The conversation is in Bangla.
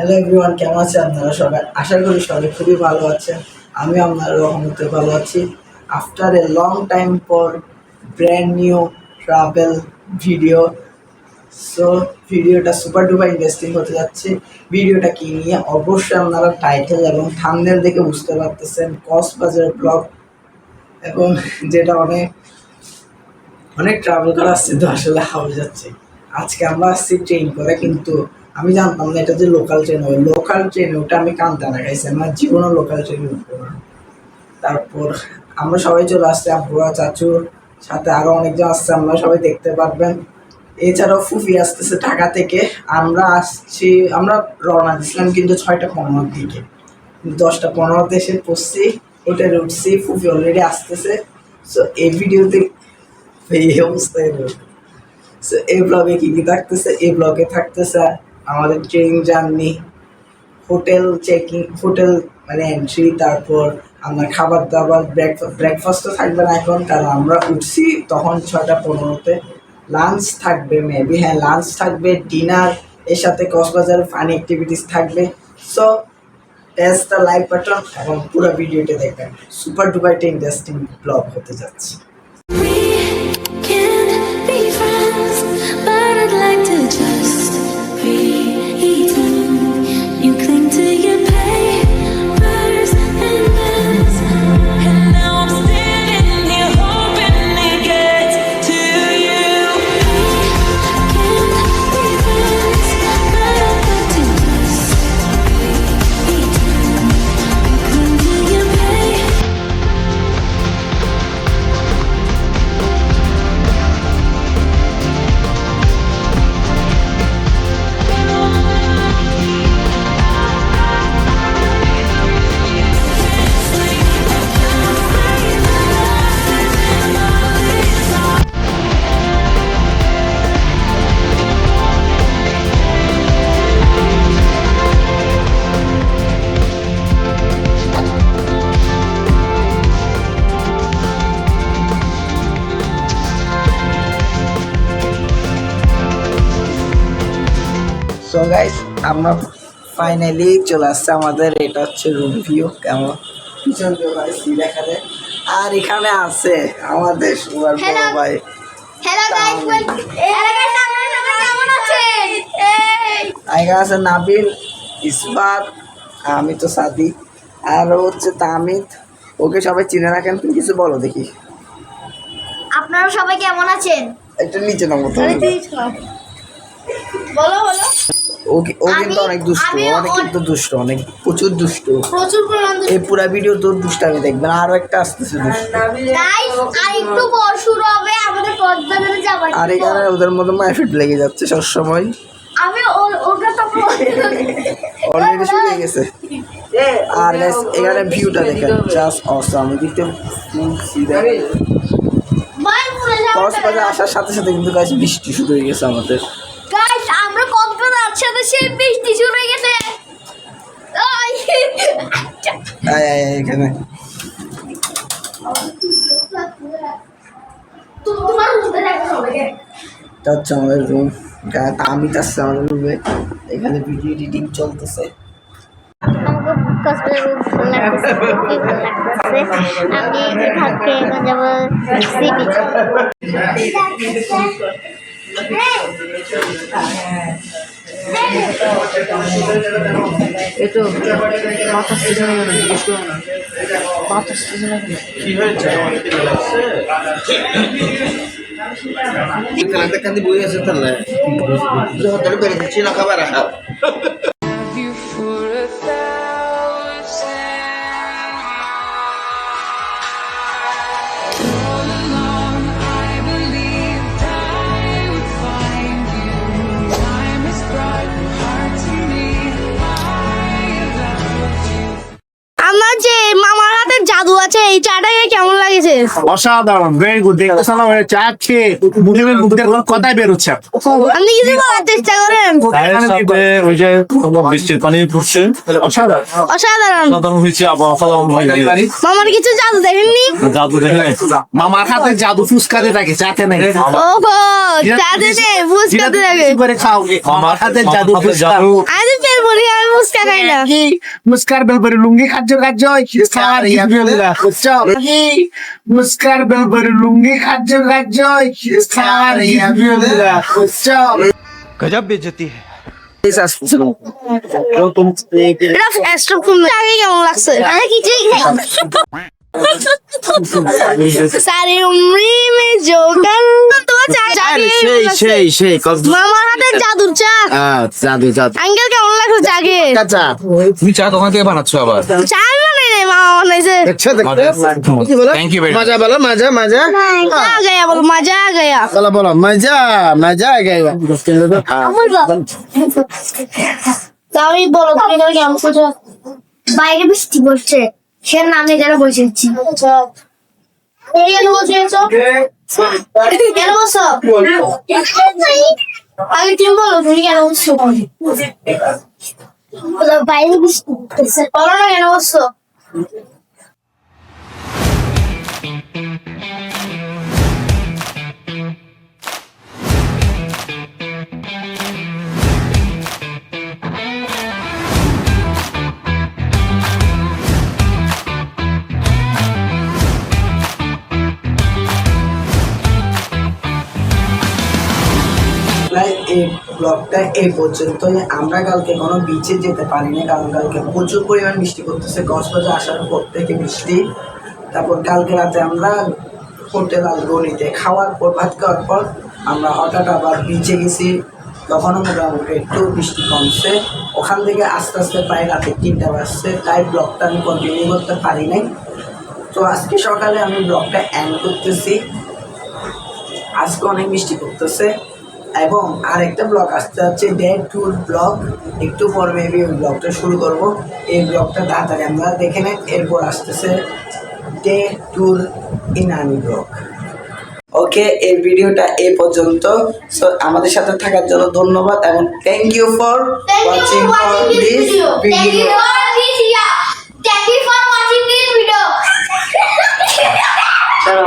হ্যালো এভরিওয়ান, কেমন আছেন আপনারা সবাই? আশা করি সবাই খুবই ভালো আছেন। আমি আপনার রহমতে ভালো আছি। আফটার এ লং টাইম পর brand new travel video. So ভিডিওটা সুপার ডুপার ইন্টারেস্টিং হতে যাচ্ছে। ভিডিওটা কি নিয়ে অবশ্যই আপনারা টাইটেল এবং থাম্বনেল দেখে বুঝতে পারতেছেন। কক্সবাজার ব্লগ, এবং যেটা অনেক অনেক ট্রাভেল করা আসছে, তো আসলে হাওয়া যাচ্ছে। আজকে আমরা আসছি ট্রেন করে, কিন্তু আমি জানতাম না এটা যে লোকাল ট্রেন হবে। লোকাল ট্রেন ওটা আমি কানতে না খাইছি, আমার জীবনও লোকাল ট্রেনে উঠবো না। তারপর আমরা সবাই চলে আসছি, আব্বুরা চাচুর সাথে আরো অনেকজন আসছে, আমরা সবাই দেখতে পারবেন। এছাড়াও ফুফি আসতেছে ঢাকা থেকে। আমরা রওনা দিছিলাম কিন্তু 6:15 দিকে, 10:15 এসে পড়ছি, হোটেলে উঠছি, ফুফি অলরেডি আসতেছে। সো এই ভিডিওতে এই অবস্থায় সো এই ব্লগে কী কী থাকতেছে, এই ব্লগে থাকতেছে আমাদের train journey, hotel checking, hotel মানে এন্ট্রি, তারপর আমার খাবার দাবার, ব্রেকফাস্টও থাকবে না এখন, কারণ আমরা উঠছি তখন 6:15। লাঞ্চ থাকবে মেবি, হ্যাঁ লাঞ্চ থাকবে, ডিনার, এর সাথে কক্সবাজারের ফানি অ্যাক্টিভিটিস থাকবে। So press the like button এবং পুরো ভিডিওটি দেখবেন। সুপার ডুপার ইন্টারেস্টিং ব্লগ হতে যাচ্ছে। সো গাইস, আমরা ফাইনালি চলে আসছে আমাদের, এটা হচ্ছে রুম ভিউ। কেমন পিছন দিয়ে ভাই সি দেখা যায়। আর এখানে আছে আমাদের সুপার বড় ভাই। হ্যালো গাইস, আপনারা কেমন আছেন? এখানে আছে নাবিল, ইসবাত, আমি তো সাদি, আর হচ্ছে তামিদ। ওকে সবাই চিনে রাখেন, তুমি কিছু বলো দেখি। আপনারা সবাই কেমন আছেন? একটা নিচে নামো তো। বলো বলো। ও কিন্তু অনেক দুষ্ট, অনেক কিন্তু দুষ্ট, অনেক প্রচুর দুষ্ট। প্রচুর পরিমাণ এই পুরা ভিডিও তোর দুষ্টামি দেখবেন। আরো একটা আসতেছে দুষ্ট। গাইস, আর একটু পর শুরু হবে আমাদের কক্সবাজারে যাওয়ার। আর এখানে ওদের মধ্যে মারপিট লেগে যাচ্ছে সব সময়। আমি ওটা তো অলরেডি শুরু হয়ে গেছে। আর গাইস, এখানে ভিউটা দেখেন, জাস্ট অসাম। এদিকে কক্সবাজার আসার সাথে সাথে কিন্তু গাইস বৃষ্টি শুরু হয়ে গেছে আমাদের। গাইস, আমরা কক্সবাজার আসছে সেই বৃষ্টি শুরু হয়ে গেছে। এখানে তোমার রুমে দেখা হবে। এটা হচ্ছে আমাদের রুম। আমি আসছে আমাদের রুমে, এখানে ভিডিও এডিটিং চলতেছে। আমাকে কক্সবাজার ভালো লাগতেছে, আমি এখান থেকে এখন যাবো সি বিচ। এই তো বাতাস বাতাস কি হয়েছে Kan ibu ya setelah dari beri Cina kabar আমার যে মামার হাতের জাদু আছে, এই চাটাকে কেমন লাগেছে? অসাধারণ, ভেরি গুড। দেখতেছ না ওই চা খেয়ে মুখে কথাই বেরোচ্ছে। আপনি কিছু বলার চেষ্টা করেন। ওই যে বৃষ্টির পানি পড়ছে, অসাধারণ অসাধারণ অসাধারণ হয়েছে। অসাধারণ মামার কিছু জাদু দেখেননি? জাদু দেখে মামার হাতে জাদু ফুসকাতে থাকে, চাতে নাই। ওহো, চাতে নেই, ফুচকাতে থাকে। করে খাও, মামার হাতে জাদু আমি ফের বেলপুরি আমি ফুচকা খাই না। কি মুস্কার বেলপুরি লুঙ্গি খাচ্ছ খাওয়ার বুঝছো কি মুস্কার বেলপুরি লুঙ্গি খাচ্ছ খাওয়ার বুঝছো गजब बेइज्जती है। এটা স্টপ করুন। আগে কেমন লাগছে? আমি কিছুই খাই না। सारी उम्री में जो कर তোমার চা সেই মামার হাতে জাদুর চা। জাদু আঙ্কেল কেমন লাগছে চাকে? কাঁচা তুমি চা দোকান থেকে বানাচ্ছো আবার? চা বানাই রে মামা বানাইছে। কি বলো Thank you very মজা বলো মজা মজা आ गया बोलो मजा आ गया। বলো মজা মজা গাইবা তাই বলো তুমি কেমন করছো? বাইরে বৃষ্টি পড়ছে, সে নামে যারা বসেছি। এই কেন বসেছো? কেন বসো? আগে তুমি বলো তুমি কেন বসছো? বাইরে বৃষ্টি পড়ছে, বলো না কেন বসছো? এই ব্লগটা এই পর্যন্তই। আমরা কালকে কোনো বিচে যেতে পারিনি, কারণ কালকে প্রচুর পরিমাণ বৃষ্টি করতেছে। কক্সবাজার আসার পর থেকে বৃষ্টি। তারপর কালকে রাতে আমরা হোটেল আলগনিতে খাওয়ার পর ভাত খাওয়ার পর আমরা হঠাৎ আবার বিচে গেছি। তখনও মোটামুটি একটু বৃষ্টি কমছে। ওখান থেকে আস্তে আস্তে প্রায় রাতে 3টা বাজছে, তাই ব্লগটা আমি কন্টিনিউ করতে পারি নাই। তো আজকে সকালে আমি ব্লগটা এন্ড করতেছি। আজকে অনেক বৃষ্টি করতেছে এবং আরেকটা ব্লগ আসতে যাচ্ছে, ডে ট্যুর ব্লগ। একটু পর মেবি ওই ব্লগটা শুরু করব। এই ব্লগটা তাড়াতাড়ি আমরা দেখে নেন। এরপর আসতেছে ডে ট্যুর ইনানি ব্লগ। ওকে, এই ভিডিওটা এই পর্যন্ত। সো আমাদের সাথে থাকার জন্য ধন্যবাদ এবং thank you for watching for this video. Thank you for watching this video. Ciao.